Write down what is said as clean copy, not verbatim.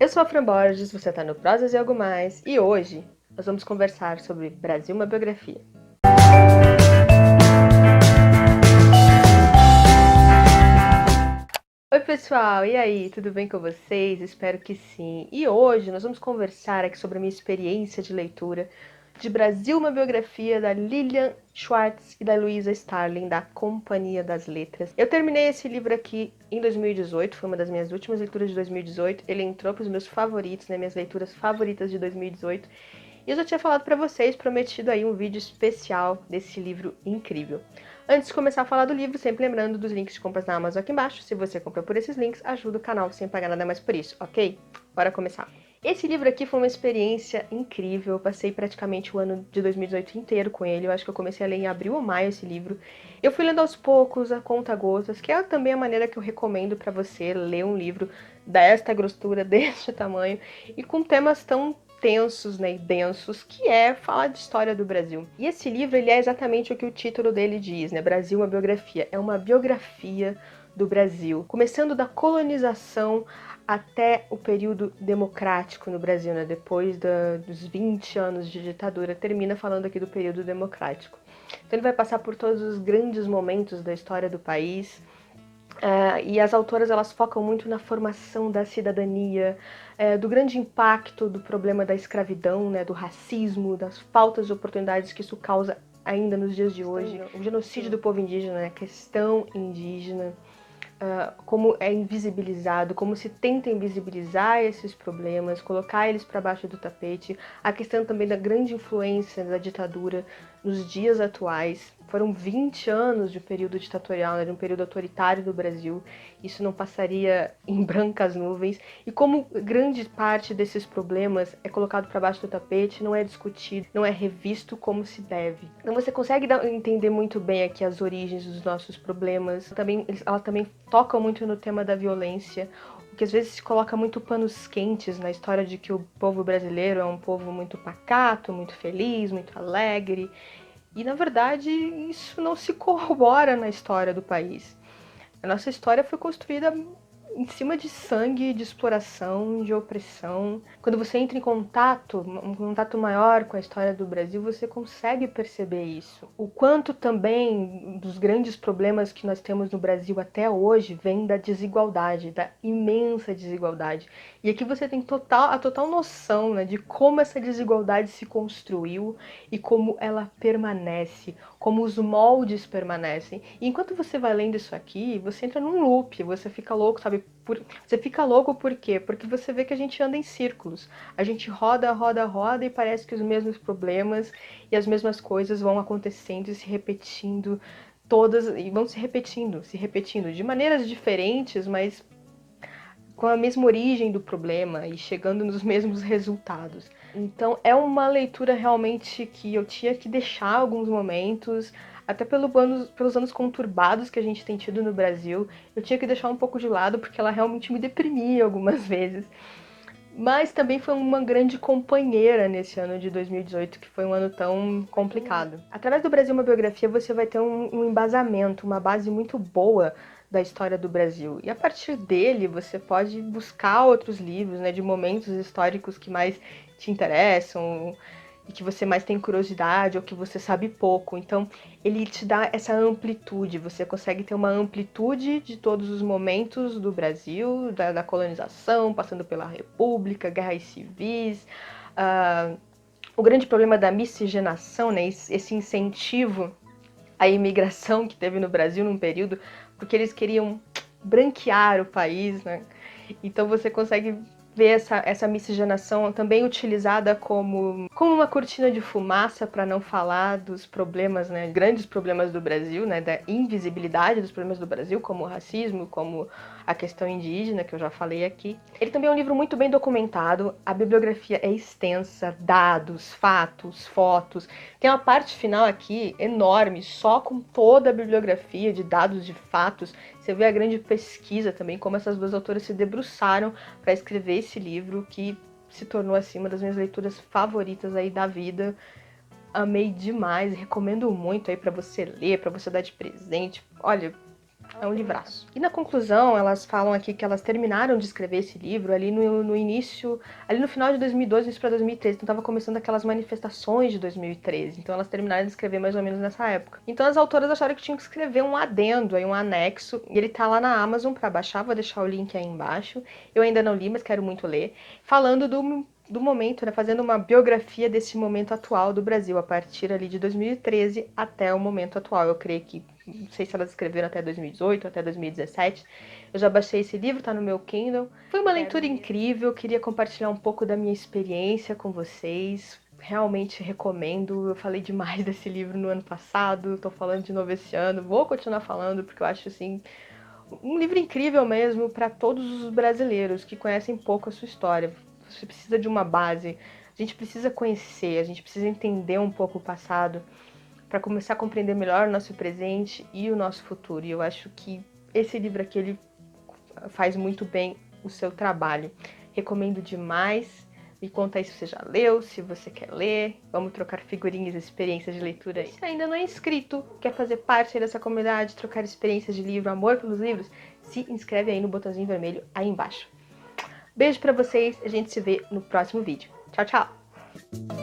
Eu sou a Fran Borges, você tá no Prosas e Algo Mais, e hoje nós vamos conversar sobre Brasil, uma biografia. Oi pessoal, e aí, tudo bem com vocês? Espero que sim. E hoje nós vamos conversar aqui sobre a minha experiência de leitura de Brasil, uma biografia da Lilian Schwartz e da Luisa Starling, da Companhia das Letras. Eu terminei esse livro aqui em 2018, foi uma das minhas últimas leituras de 2018. Ele entrou para os meus favoritos, né, minhas leituras favoritas de 2018. E eu já tinha falado para vocês, prometido aí um vídeo especial desse livro incrível. Antes de começar a falar do livro, sempre lembrando dos links de compras na Amazon aqui embaixo. Se você compra por esses links, ajuda o canal sem pagar nada mais por isso, ok? Bora começar. Esse livro aqui foi uma experiência incrível. Eu passei praticamente o ano de 2018 inteiro com ele. Eu acho que eu comecei a ler em abril ou maio esse livro. Eu fui lendo aos poucos, a conta-gotas, que é também a maneira que eu recomendo para você ler um livro desta grossura, deste tamanho, e com temas tão tensos, né, e densos, que é falar de história do Brasil. E esse livro, ele é exatamente o que o título dele diz, né? Brasil, uma biografia. É uma biografia do Brasil, começando da colonização até o período democrático no Brasil, né? Depois dos 20 anos de ditadura, termina falando aqui do período democrático. Então ele vai passar por todos os grandes momentos da história do país. E as autoras, elas focam muito na formação da cidadania, do grande impacto do problema da escravidão, né, do racismo, das faltas de oportunidades que isso causa ainda nos dias de hoje, o genocídio do povo indígena, né, a questão indígena, como é invisibilizado, como se tenta invisibilizar esses problemas, colocar eles para baixo do tapete, a questão também da grande influência da ditadura nos dias atuais. Foram 20 anos de período ditatorial, né, de um período autoritário do Brasil. Isso não passaria em brancas nuvens. E como grande parte desses problemas é colocado para baixo do tapete, não é discutido, não é revisto como se deve. Então você consegue entender muito bem aqui as origens dos nossos problemas. Elas também tocam muito no tema da violência, o que às vezes se coloca muito panos quentes na história de que o povo brasileiro é um povo muito pacato, muito feliz, muito alegre. E, na verdade, isso não se corrobora na história do país. A nossa história foi construída em cima de sangue, de exploração, de opressão. Quando você entra em contato, um contato maior com a história do Brasil, você consegue perceber isso. O quanto também dos grandes problemas que nós temos no Brasil até hoje vem da desigualdade, da imensa desigualdade. E aqui você tem a total noção, né, de como essa desigualdade se construiu e como ela permanece, como os moldes permanecem. E enquanto você vai lendo isso aqui, você entra num loop, você fica louco, sabe? Você fica louco por quê? Porque você vê que a gente anda em círculos. A gente roda, roda, roda e parece que os mesmos problemas e as mesmas coisas vão acontecendo e se repetindo todas, e vão se repetindo de maneiras diferentes, mas com a mesma origem do problema e chegando nos mesmos resultados. Então é uma leitura realmente que eu tinha que deixar alguns momentos, até pelos anos conturbados que a gente tem tido no Brasil, eu tinha que deixar um pouco de lado porque ela realmente me deprimia algumas vezes. Mas também foi uma grande companheira nesse ano de 2018, que foi um ano tão complicado. Através do Brasil, uma biografia, você vai ter um embasamento, uma base muito boa da história do Brasil. E a partir dele, você pode buscar outros livros, né, de momentos históricos que mais te interessam e que você mais tem curiosidade ou que você sabe pouco. Então, ele te dá essa amplitude, você consegue ter uma amplitude de todos os momentos do Brasil, da colonização, passando pela República, guerras civis, o grande problema da miscigenação, né, esse incentivo à imigração que teve no Brasil num período, porque eles queriam branquear o país, né? Então você consegue ver essa miscigenação também utilizada como uma cortina de fumaça para não falar dos problemas, né, grandes problemas do Brasil, né, da invisibilidade dos problemas do Brasil, como o racismo, como a questão indígena, que eu já falei aqui. Ele também é um livro muito bem documentado, a bibliografia é extensa, dados, fatos, fotos. Tem uma parte final aqui enorme, só com toda a bibliografia de dados, de fatos. Você vê a grande pesquisa também, como essas duas autoras se debruçaram para escrever esse livro, que se tornou assim uma das minhas leituras favoritas aí da vida. Amei demais, recomendo muito aí para você ler, para você dar de presente. Olha, É um livraço. E na conclusão, elas falam aqui que elas terminaram de escrever esse livro ali no início, ali no final de 2012, isso para 2013. Então tava começando aquelas manifestações de 2013. Então elas terminaram de escrever mais ou menos nessa época. Então as autoras acharam que tinham que escrever um adendo, aí um anexo. E ele tá lá na Amazon para baixar, vou deixar o link aí embaixo. Eu ainda não li, mas quero muito ler. Falando do momento, né, fazendo uma biografia desse momento atual do Brasil, a partir ali de 2013 até o momento atual. Eu creio que, não sei se elas escreveram até 2018, até 2017. Eu já baixei esse livro, tá no meu Kindle. Foi uma leitura incrível, queria compartilhar um pouco da minha experiência com vocês. Realmente recomendo. Eu falei demais desse livro no ano passado, tô falando de novo esse ano, vou continuar falando porque eu acho assim um livro incrível mesmo para todos os brasileiros que conhecem pouco a sua história. Você precisa de uma base, a gente precisa conhecer, a gente precisa entender um pouco o passado para começar a compreender melhor o nosso presente e o nosso futuro. E eu acho que esse livro aqui ele faz muito bem o seu trabalho. Recomendo demais. Me conta aí se você já leu, se você quer ler. Vamos trocar figurinhas e experiências de leitura aí. Se ainda não é inscrito, quer fazer parte dessa comunidade, trocar experiências de livro, amor pelos livros, se inscreve aí no botãozinho vermelho aí embaixo. Beijo pra vocês, a gente se vê no próximo vídeo. Tchau, tchau!